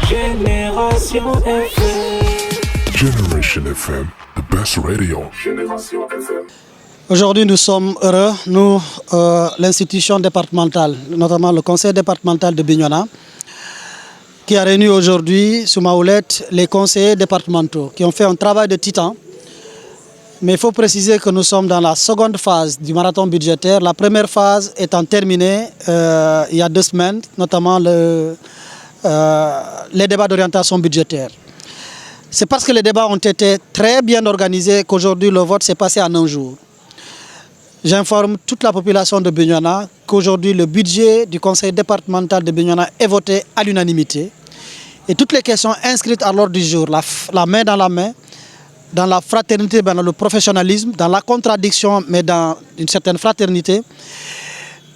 Génération FM. Generation FM, the best radio. Génération FM. Aujourd'hui, nous sommes heureux, nous, l'institution départementale, notamment le conseil départemental de Bignona, qui a réuni aujourd'hui, sous ma houlette, les conseillers départementaux, qui ont fait un travail de titan. Mais il faut préciser que nous sommes dans la seconde phase du marathon budgétaire. La première phase étant terminée il y a 2 semaines, notamment les débats d'orientation budgétaire. C'est parce que les débats ont été très bien organisés qu'aujourd'hui le vote s'est passé en un jour. J'informe toute la population de Bignona qu'aujourd'hui le budget du conseil départemental de Bignona est voté à l'unanimité. Et toutes les questions inscrites à l'ordre du jour, la main dans la main, dans la fraternité, dans le professionnalisme, dans la contradiction, mais dans une certaine fraternité,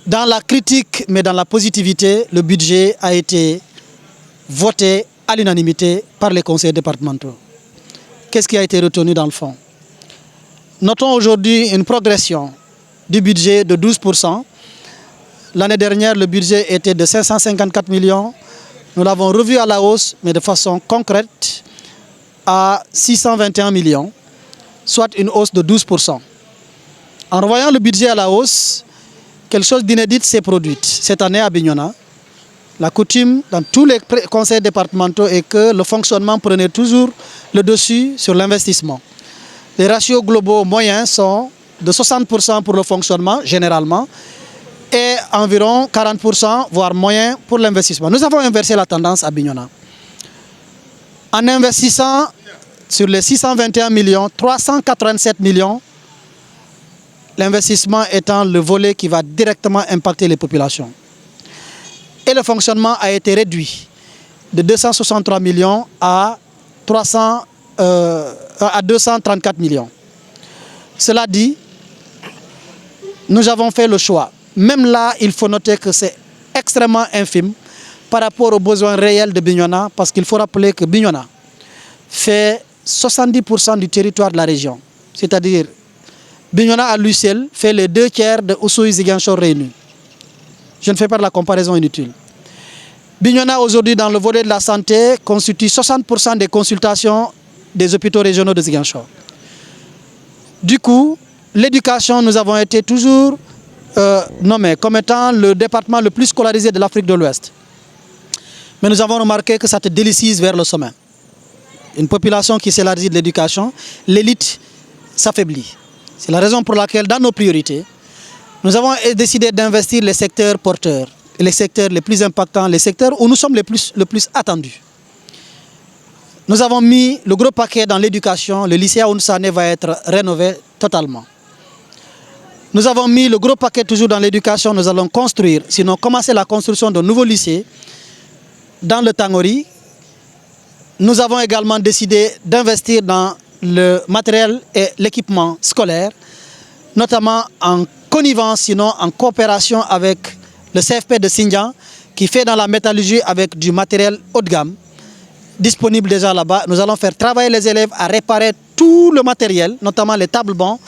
dans la critique, mais dans la positivité, le budget a été voté à l'unanimité par les conseillers départementaux. Qu'est-ce qui a été retenu dans le fond? Notons aujourd'hui une progression du budget de 12%. L'année dernière, le budget était de 554 millions. Nous l'avons revu à la hausse, mais de façon concrète, à 621 millions, soit une hausse de 12%. En revoyant le budget à la hausse, quelque chose d'inédit s'est produit cette année à Bignona. La coutume dans tous les conseils départementaux est que le fonctionnement prenait toujours le dessus sur l'investissement. Les ratios globaux moyens sont de 60% pour le fonctionnement, généralement, et environ 40%, voire moyen, pour l'investissement. Nous avons inversé la tendance à Bignona. En investissant sur les 621 millions, 387 millions, l'investissement étant le volet qui va directement impacter les populations. Et le fonctionnement a été réduit de 263 millions à 234 millions. Cela dit, nous avons fait le choix. Même là, il faut noter que c'est extrêmement infime par rapport aux besoins réels de Bignona, parce qu'il faut rappeler que Bignona fait 70% du territoire de la région. C'est-à-dire, Bignona à lui seul fait les 2/3 de Oussouye Ziguinchor réunis. Je ne fais pas de la comparaison inutile. Bignona aujourd'hui dans le volet de la santé constitue 60% des consultations des hôpitaux régionaux de Ziguinchor. Du coup, l'éducation, nous avons été toujours nommés comme étant le département le plus scolarisé de l'Afrique de l'Ouest. Mais nous avons remarqué que ça te délicise vers le sommet. Une population qui s'élargit de l'éducation, l'élite s'affaiblit. C'est la raison pour laquelle, dans nos priorités, nous avons décidé d'investir les secteurs porteurs, les secteurs les plus impactants, les secteurs où nous sommes le plus attendus. Nous avons mis le gros paquet dans l'éducation. Le lycée Aounsané va être rénové totalement. Nous avons mis le gros paquet toujours dans l'éducation. Nous allons construire, sinon commencer la construction de nouveaux lycées dans le Tangori. Nous avons également décidé d'investir dans le matériel et l'équipement scolaire, notamment en connivence, sinon en coopération avec le CFP de Sindian, qui fait dans la métallurgie avec du matériel haut de gamme, disponible déjà là-bas. Nous allons faire travailler les élèves à réparer tout le matériel, notamment les tables bancs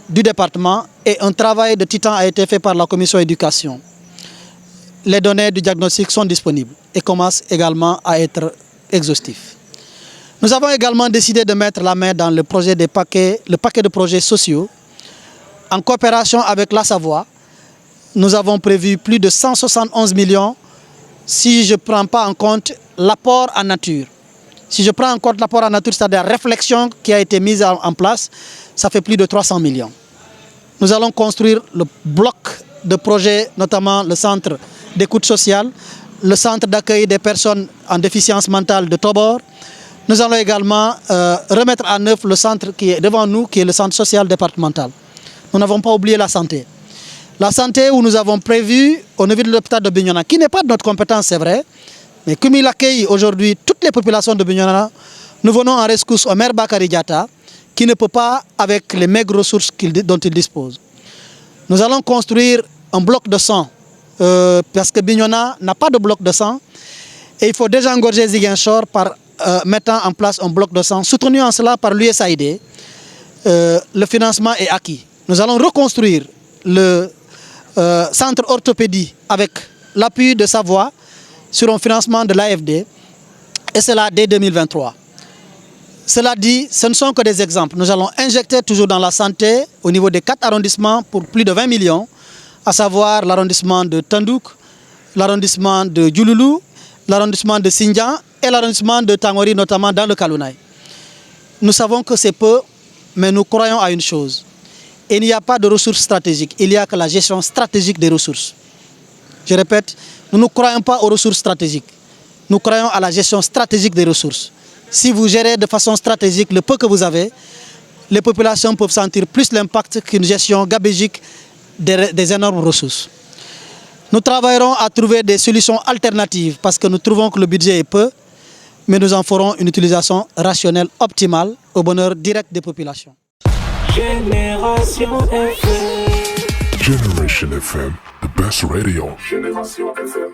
du département, et un travail de titan a été fait par la commission éducation. Les données du diagnostic sont disponibles et commencent également à être exhaustifs. Nous avons également décidé de mettre la main dans le paquet de projets sociaux. En coopération avec la Savoie, nous avons prévu plus de 171 millions si je ne prends pas en compte l'apport en nature. Si je prends en compte l'apport en nature, c'est-à-dire la réflexion qui a été mise en place, ça fait plus de 300 millions. Nous allons construire le bloc de projets, notamment le centre d'écoute sociale, le centre d'accueil des personnes en déficience mentale de Tobor. Nous allons également remettre en œuvre le centre qui est devant nous, qui est le centre social départemental. Nous n'avons pas oublié la santé. La santé où nous avons prévu au niveau de l'hôpital de Bignona, qui n'est pas de notre compétence, c'est vrai, mais comme il accueille aujourd'hui toutes les populations de Bignona, nous venons en rescousse au maire Bakary Diatta, qui ne peut pas avec les maigres ressources dont il dispose. Nous allons construire un bloc de sang, parce que Bignona n'a pas de bloc de sang, et il faut désengorger Ziguinchor par mettant en place un bloc de sang, soutenu en cela par l'USAID. Le financement est acquis. Nous allons reconstruire le centre orthopédie avec l'appui de Savoie sur un financement de l'AFD. Et cela dès 2023. Cela dit, ce ne sont que des exemples. Nous allons injecter toujours dans la santé au niveau des 4 arrondissements pour plus de 20 millions, à savoir l'arrondissement de Tandouk, l'arrondissement de Djouloulou, l'arrondissement de Sindian et l'arrondissement de Tangori, notamment dans le Kalounaï. Nous savons que c'est peu, mais nous croyons à une chose. Il n'y a pas de ressources stratégiques, il n'y a que la gestion stratégique des ressources. Je répète, nous ne croyons pas aux ressources stratégiques. Nous croyons à la gestion stratégique des ressources. Si vous gérez de façon stratégique le peu que vous avez, les populations peuvent sentir plus l'impact qu'une gestion gabégique des énormes ressources. Nous travaillerons à trouver des solutions alternatives parce que nous trouvons que le budget est peu, mais nous en ferons une utilisation rationnelle optimale au bonheur direct des populations. Génération FM. Generation FM, the best radio. Génération FM.